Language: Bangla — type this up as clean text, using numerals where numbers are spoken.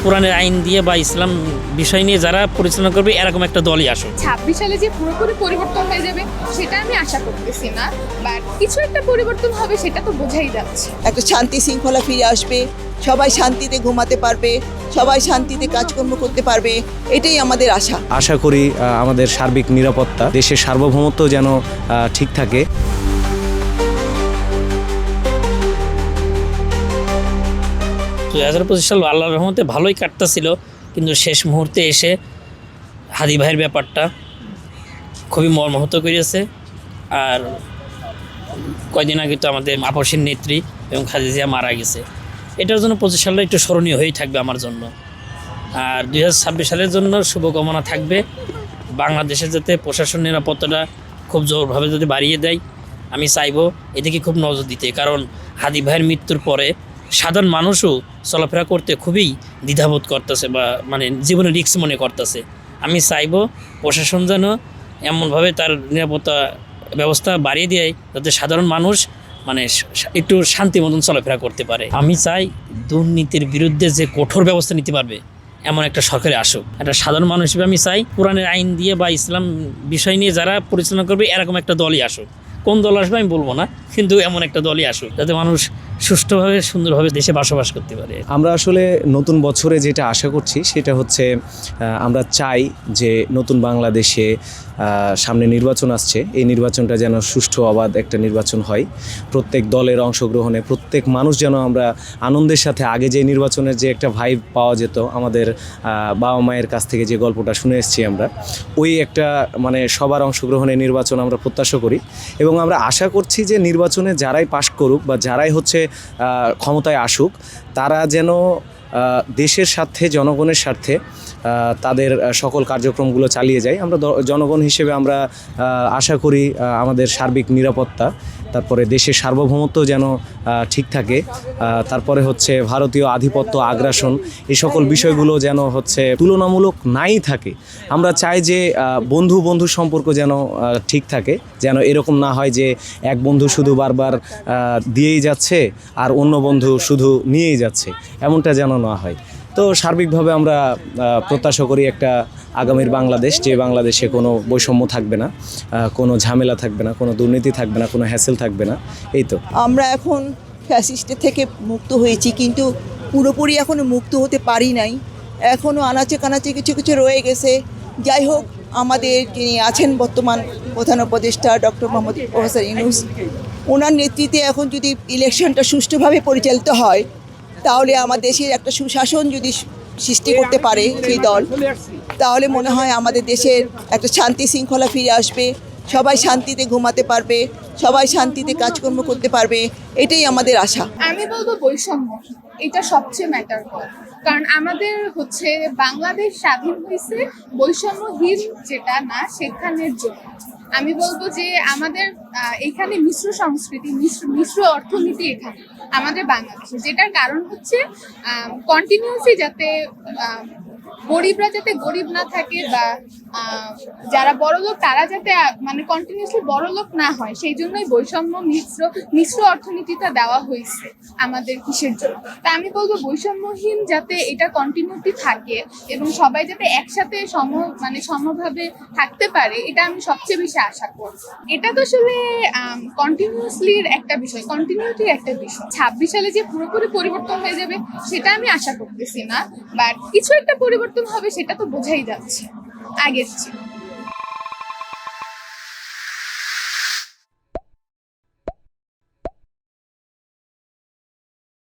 কোরআনের আইন দিয়ে বা ইসলাম বিষয় নিয়ে যারা পরিচালনা করবে এরকম একটা দলই আসুক। 26 সালে যে পুরোপুরি পরিবর্তন হয়ে যাবে সেটা আমি আশা করতেছি না, বাট কিছু একটা পরিবর্তন হবে সেটা তো বোঝাই যাচ্ছে। একটা শান্তি শৃঙ্খলা ফিরে আসবে, সবাই শান্তিতে ঘুমাতে পারবে, সবাই শান্তিতে কাজকর্ম করতে পারবে, এটাই আমাদের আশা। আশা করি আমাদের সার্বিক নিরাপত্তা, দেশের সার্বভৌমত্ব যেন ঠিক থাকে। 2025 সাল আল্লাহর রহমতে ভালোই কাটতেছিল, কিন্তু শেষ মুহূর্তে এসে হাদি ভাইয়ের ব্যাপারটা খুবই মর্মাহত করেছে। আর কয়দিন আগে তো আমাদের আপসের নেত্রী এবং খালেদা জিয়া মারা গেছে। এটার জন্য 25 সালটা একটু স্মরণীয় হয়েই থাকবে আমার জন্য। আর 2026 সালের জন্য শুভকামনা থাকবে বাংলাদেশে যাতে প্রশাসন নিরাপত্তাটা খুব জোরভাবে যদি বাড়িয়ে দেয়। আমি চাইবো এদিকে খুব নজর দিতে, কারণ হাদি ভাইয়ের মৃত্যুর পরে সাধারণ মানুষও চলাফেরা করতে খুবই দ্বিধাবোধ করতেছে বা মানে জীবনে রিস্ক মনে করতেছে। আমি চাইবো প্রশাসন যেন এমনভাবে তার নিরাপত্তা ব্যবস্থা বাড়িয়ে দেয় যাতে সাধারণ মানুষ মানে একটু শান্তি মতন চলাফেরা করতে পারে। আমি চাই দুর্নীতির বিরুদ্ধে যে কঠোর ব্যবস্থা নিতে পারবে এমন একটা সরকারে আসুক। একটা সাধারণ মানুষ হিসেবে আমি চাই কোরআনের আইন দিয়ে বা ইসলাম বিষয় নিয়ে যারা পরিচালনা করবে এরকম একটা দলই আসুক। কোন দল আসবে আমি বলবো না, কিন্তু এমন একটা দলই আসুক যাতে মানুষ সুষ্ঠুভাবে সুন্দরভাবে দেশে বসবাস করতে পারে। আমরা আসলে নতুন বছরে যেটা আশা করছি সেটা হচ্ছে আমরা চাই যে নতুন বাংলাদেশে সামনে নির্বাচন আসছে, এই নির্বাচনটা যেন সুষ্ঠু অবাধ একটা নির্বাচন হয়। প্রত্যেক দলের অংশগ্রহণে প্রত্যেক মানুষ যেন আমরা আনন্দের সাথে, আগে যে নির্বাচনের যে একটা ভাইব পাওয়া যেত আমাদের বাবা মায়ের কাছ থেকে যে গল্পটা শুনে এসেছি আমরা, ওই একটা মানে সবার অংশগ্রহণে নির্বাচন আমরা প্রত্যাশা করি। এবং আমরা আশা করছি যে নির্বাচনে যারাই পাশ করুক বা যারাই হচ্ছে ক্ষমতায় আসুক, তারা যেন দেশের স্বার্থে, জনগণের স্বার্থে তাদের সকল কার্যক্রমগুলো চালিয়ে যায়। আমরা জনগণ হিসেবে আমরা আশা করি আমাদের সার্বিক নিরাপত্তা, তারপরে দেশের সার্বভৌমত্ব যেন ঠিক থাকে, তারপরে হচ্ছে ভারতীয় আধিপত্য, আগ্রাসন, এই সকল বিষয়গুলো যেন হচ্ছে তুলনামূলক নাই থাকে। আমরা চাই যে বন্ধু বন্ধু সম্পর্ক যেন ঠিক থাকে, যেন এরকম না হয় যে এক বন্ধু শুধু বারবার দিয়েই যাচ্ছে আর অন্য বন্ধু শুধু নিয়েই যাচ্ছে, এমনটা যেন না হয়। তো সার্বিকভাবে আমরা প্রত্যাশা করি একটা আগামীর বাংলাদেশ, যে বাংলাদেশে কোনো বৈষম্য থাকবে না, কোনো ঝামেলা থাকবে না, কোনো দুর্নীতি থাকবে না, কোনো হ্যাসেল থাকবে না। এই তো আমরা এখন ফ্যাসিস্টের থেকে মুক্ত হয়েছি, কিন্তু পুরোপুরি এখনও মুক্ত হতে পারি নাই। এখনও আনাচে কানাচে কিছু কিছু রয়ে গেছে। যাই হোক, আমাদের যিনি আছেন বর্তমান প্রধান উপদেষ্টা ডক্টর মোহাম্মদ প্রফেসর ইউনূস, ওনার নেতৃত্বে এখন যদি ইলেকশনটা সুষ্ঠুভাবে পরিচালিত হয়, তাহলে আমার দেশের একটা সুশাসন যদি সৃষ্টি করতে পারে সেই দল, তাহলে মনে হয় আমাদের দেশের একটা শান্তি শৃঙ্খলা ফিরে আসবে, সবাই শান্তিতে ঘুমাতে পারবে, সবাই শান্তিতে কাজকর্ম করতে পারবে, এটাই আমাদের আশা। আমি বলবো বৈষম্য, এটা সবচেয়ে ম্যাটার করে, কারণ আমাদের হচ্ছে বাংলাদেশ স্বাধীন হয়েছে বৈষম্যহীন যেটা না সেখানের জন্য। আমি বলবো যে আমাদের এখানে মিশ্র সংস্কৃতি, মিশ্র অর্থনীতি এখানে আমাদের বাংলাদেশে, যেটার কারণ হচ্ছে কন্টিনিউসলি যাতে গরিবরা যাতে গরিব না থাকে বা যারা বড়লোক তারা যাতে মানে কন্টিনিউসলি বড়লোক না হয়, সেই জন্যই বৈষম্য মিশ্র অর্থনীতিটা দেওয়া হয়েছে আমাদের কিসের জন্য। তা আমি বলবো বৈষম্যহীন যাতে এটা কন্টিনিউটি থাকে এবং সবাই যাতে একসাথে সমভাবে থাকতে পারে, এটা আমি সবচেয়ে বেশি আশা করব। এটা তো আসলে কন্টিনিউসলির একটা বিষয়, কন্টিনিউটির একটা বিষয়। 26 সালে যে পুরোপুরি পরিবর্তন হয়ে যাবে সেটা আমি আশা করতেছি না, বাট কিছু একটা পরিবর্তন হবে সেটা তো বোঝাই যাচ্ছে আগের চেয়ে।